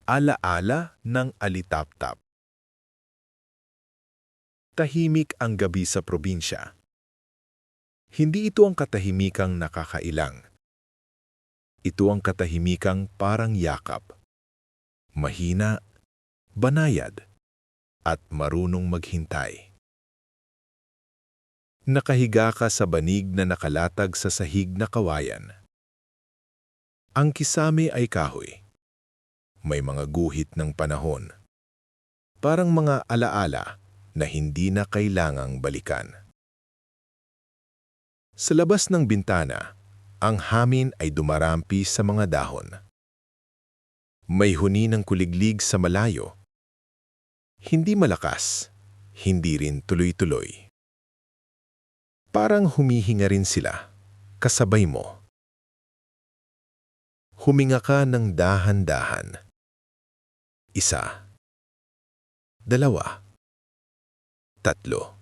Alaala ng alitaptap. Tahimik ang gabi sa probinsya. Hindi ito ang katahimikang nakakailang. Ito ang katahimikang parang yakap. Mahina, banayad, at marunong maghintay. Nakahiga ka sa banig na nakalatag sa sahig na kawayan. Ang kisame ay kahoy. May mga guhit ng panahon. Parang mga alaala na hindi na kailangang balikan. Sa labas ng bintana, ang hangin ay dumarampi sa mga dahon. May huni ng kuliglig sa malayo. Hindi malakas, hindi rin tuloy-tuloy. Parang humihinga rin sila, kasabay mo. Huminga ka ng dahan-dahan. Isa, dalawa, tatlo.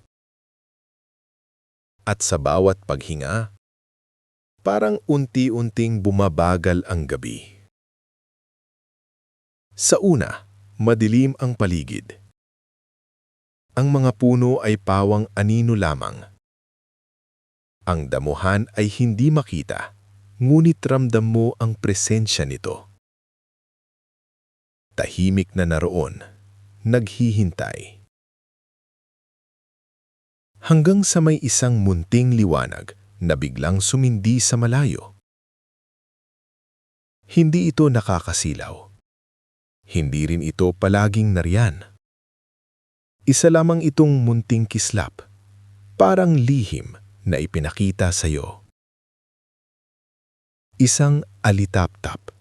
At sa bawat paghinga, parang unti-unting bumabagal ang gabi. Sa una, madilim ang paligid. Ang mga puno ay pawang anino lamang. Ang damuhan ay hindi makita, ngunit ramdam mo ang presensya nito. Tahimik na naroon, naghihintay. Hanggang sa may isang munting liwanag na biglang sumindi sa malayo. Hindi ito nakakasilaw. Hindi rin ito palaging nariyan. Isa lamang itong munting kislap, parang lihim na ipinakita sa iyo. Isang alitaptap.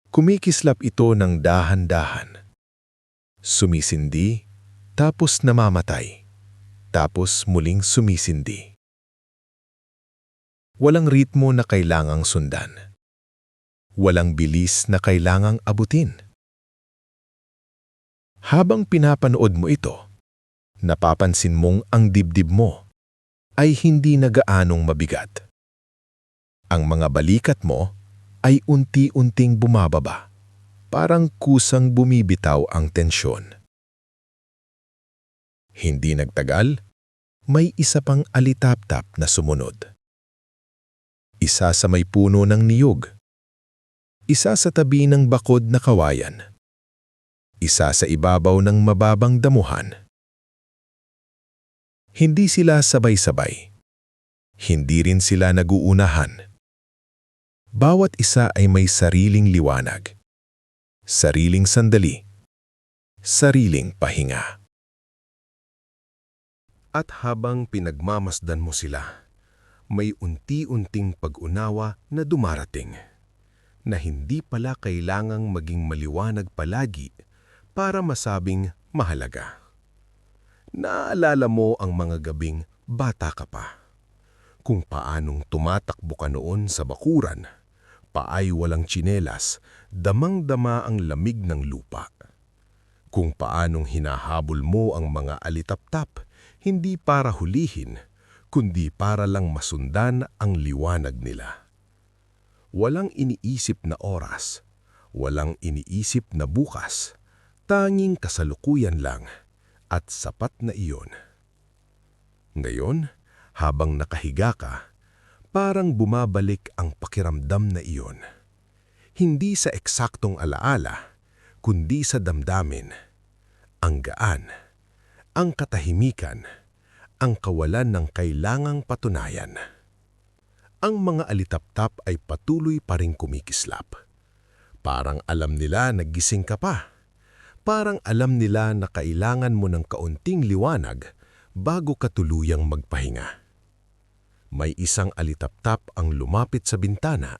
Kumikislap ito ng dahan-dahan. Sumisindi, tapos namamatay, tapos muling sumisindi. Walang ritmo na kailangang sundan. Walang bilis na kailangang abutin. Habang pinapanood mo ito, napapansin mong ang dibdib mo ay hindi na gaanong mabigat. Ang mga balikat mo ay unti-unting bumababa, parang kusang bumibitaw ang tensyon. Hindi nagtagal, may isa pang alitaptap na sumunod. Isa sa may puno ng niyog. Isa sa tabi ng bakod na kawayan. Isa sa ibabaw ng mababang damuhan. Hindi sila sabay-sabay. Hindi rin sila naguunahan. Bawat isa ay may sariling liwanag, sariling sandali, sariling pahinga. At habang pinagmamasdan mo sila, may unti-unting pag-unawa na dumarating, na hindi pala kailangang maging maliwanag palagi para masabing mahalaga. Naaalala mo ang mga gabing bata ka pa, kung paanong tumatakbo ka noon sa bakuran, paay walang tsinelas, damang-dama ang lamig ng lupa. Kung paanong hinahabol mo ang mga alitaptap, hindi para hulihin, kundi para lang masundan ang liwanag nila. Walang iniisip na oras, walang iniisip na bukas, tanging kasalukuyan lang, at sapat na iyon. Ngayon, habang nakahiga ka, parang bumabalik ang pakiramdam na iyon. Hindi sa eksaktong alaala, kundi sa damdamin. Ang gaan, ang katahimikan, ang kawalan ng kailangang patunayan. Ang mga alitaptap ay patuloy pa ring kumikislap. Parang alam nila na gising ka pa. Parang alam nila na kailangan mo ng kaunting liwanag bago ka tuluyang magpahinga. May isang alitaptap ang lumapit sa bintana,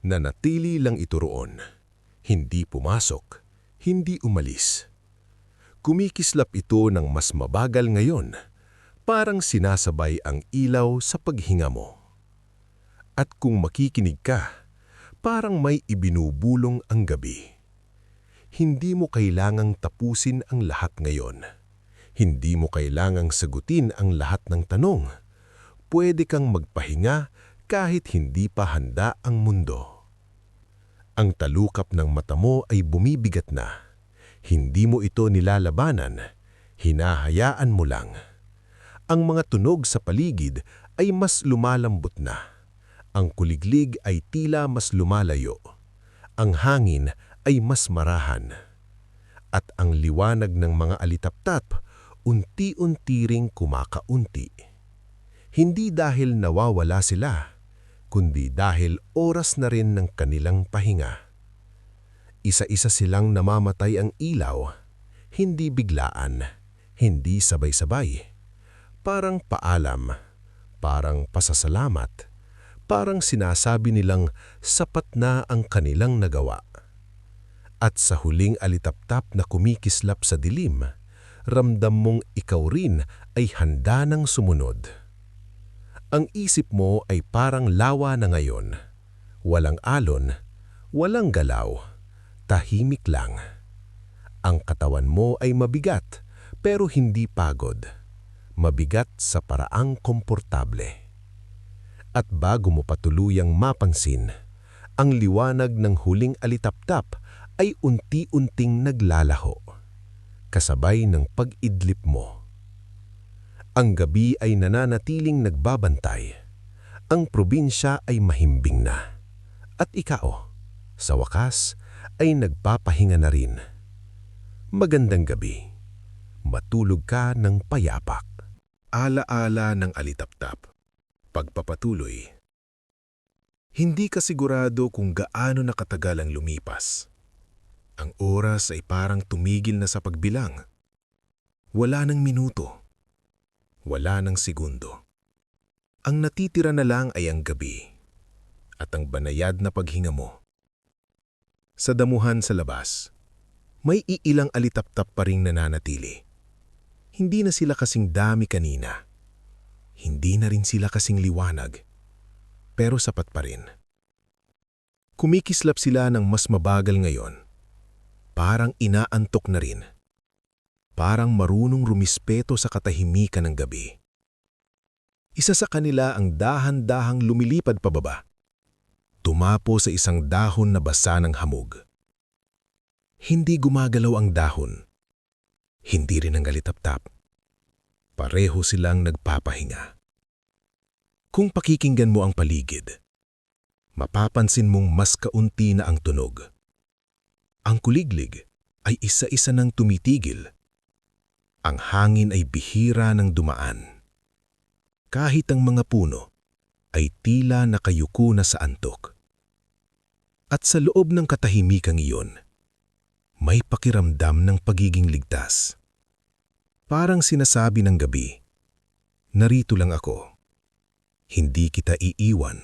na natili lang ito roon. Hindi pumasok, hindi umalis. Kumikislap ito ng mas mabagal ngayon, parang sinasabay ang ilaw sa paghinga mo. At kung makikinig ka, parang may ibinubulong ang gabi. Hindi mo kailangang tapusin ang lahat ngayon. Hindi mo kailangang sagutin ang lahat ng tanong. Pwede kang magpahinga kahit hindi pa handa ang mundo. Ang talukap ng mata mo ay bumibigat na. Hindi mo ito nilalabanan, hinahayaan mo lang. Ang mga tunog sa paligid ay mas lumalambot na. Ang kuliglig ay tila mas lumalayo. Ang hangin ay mas marahan. At ang liwanag ng mga alitaptap, unti-unti ring kumakaunti. Hindi dahil nawawala sila, kundi dahil oras na rin ng kanilang pahinga. Isa-isa silang namamatay ang ilaw, hindi biglaan, hindi sabay-sabay. Parang paalam, parang pasasalamat, parang sinasabi nilang sapat na ang kanilang nagawa. At sa huling alitaptap na kumikislap sa dilim, ramdam mong ikaw rin ay handa ng sumunod. Ang isip mo ay parang lawa na ngayon. Walang alon, walang galaw, tahimik lang. Ang katawan mo ay mabigat, pero hindi pagod. Mabigat sa paraang komportable. At bago mo patuluyang mapansin, ang liwanag ng huling alitaptap ay unti-unting naglalaho, kasabay ng pag-idlip mo. Ang gabi ay nananatiling nagbabantay. Ang probinsya ay mahimbing na. At ikaw, sa wakas, ay nagpapahinga na rin. Magandang gabi. Matulog ka ng payapak. Ala-ala ng alitaptap. Pagpapatuloy. Hindi ka sigurado kung gaano nakatagal ang lumipas. Ang oras ay parang tumigil na sa pagbilang. Wala ng minuto. Wala ng segundo. Ang natitira na lang ay ang gabi at ang banayad na paghinga mo. Sa damuhan sa labas, may iilang alitaptap pa ring nananatili. Hindi na sila kasing dami kanina. Hindi na rin sila kasing liwanag, pero sapat pa rin. Kumikislap sila ng mas mabagal ngayon. Parang inaantok na rin. Parang marunong rumispeto sa katahimikan ng gabi. Isa sa kanila ang dahan-dahang lumilipad pababa. Tumapo sa isang dahon na basa ng hamog. Hindi gumagalaw ang dahon. Hindi rin ang alitaptap. Pareho silang nagpapahinga. Kung pakikinggan mo ang paligid, mapapansin mong mas kaunti na ang tunog. Ang kuliglig ay isa-isa nang tumitigil. Ang hangin ay bihira ng dumaan. Kahit ang mga puno ay tila nakayuko na sa antok. At sa loob ng katahimikang iyon, may pakiramdam ng pagiging ligtas. Parang sinasabi ng gabi, narito lang ako. Hindi kita iiwan.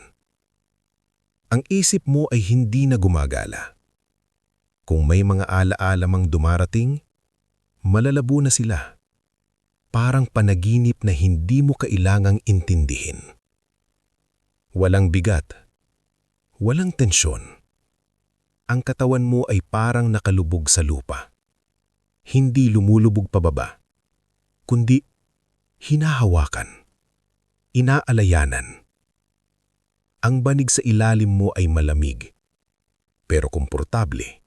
Ang isip mo ay hindi na gumagala. Kung may mga alaala mang dumarating, malalabo na sila. Parang panaginip na hindi mo kailangang intindihin. Walang bigat. Walang tensyon. Ang katawan mo ay parang nakalubog sa lupa. Hindi lumulubog pababa, kundi hinahawakan, inaalayanan. Ang banig sa ilalim mo ay malamig, pero komportable.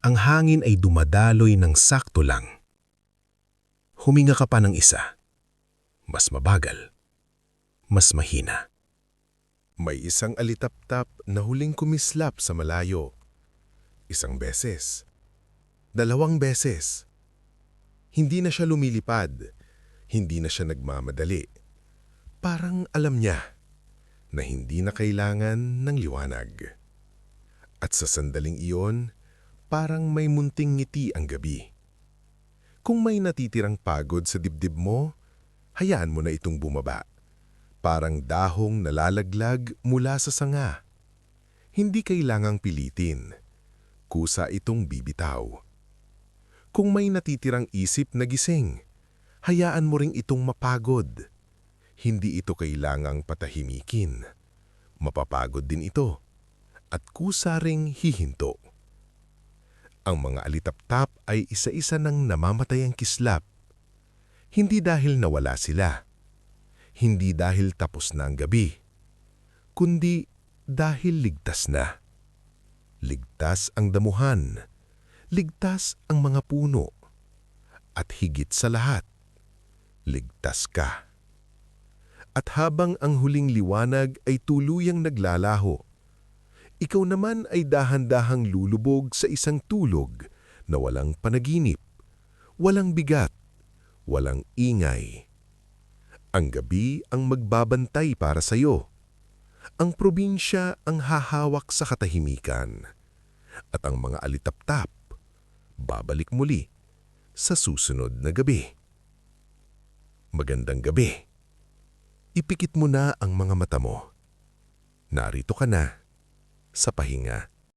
Ang hangin ay dumadaloy ng sakto lang. Huminga ka pa ng isa. Mas mabagal. Mas mahina. May isang alitaptap na huling kumislap sa malayo. Isang beses. 2 beses. Hindi na siya lumilipad. Hindi na siya nagmamadali. Parang alam niya na hindi na kailangan ng liwanag. At sa sandaling iyon, parang may munting ngiti ang gabi. Kung may natitirang pagod sa dibdib mo, hayaan mo na itong bumaba. Parang dahong nalalaglag mula sa sanga. Hindi kailangang pilitin. Kusa itong bibitaw. Kung may natitirang isip na gising, hayaan mo ring itong mapagod. Hindi ito kailangang patahimikin. Mapapagod din ito. At kusa ring hihinto. Ang mga alitaptap ay isa-isa nang namamatay ang kislap. Hindi dahil nawala sila. Hindi dahil tapos na ang gabi. Kundi dahil ligtas na. Ligtas ang damuhan, ligtas ang mga puno, at higit sa lahat, ligtas ka. At habang ang huling liwanag ay tuluyang naglalaho, ikaw naman ay dahan-dahang lulubog sa isang tulog na walang panaginip, walang bigat, walang ingay. Ang gabi ang magbabantay para sa iyo. Ang probinsya ang hahawak sa katahimikan. At ang mga alitaptap, babalik muli sa susunod na gabi. Magandang gabi. Ipikit mo na ang mga mata mo. Narito ka na sa pahinga.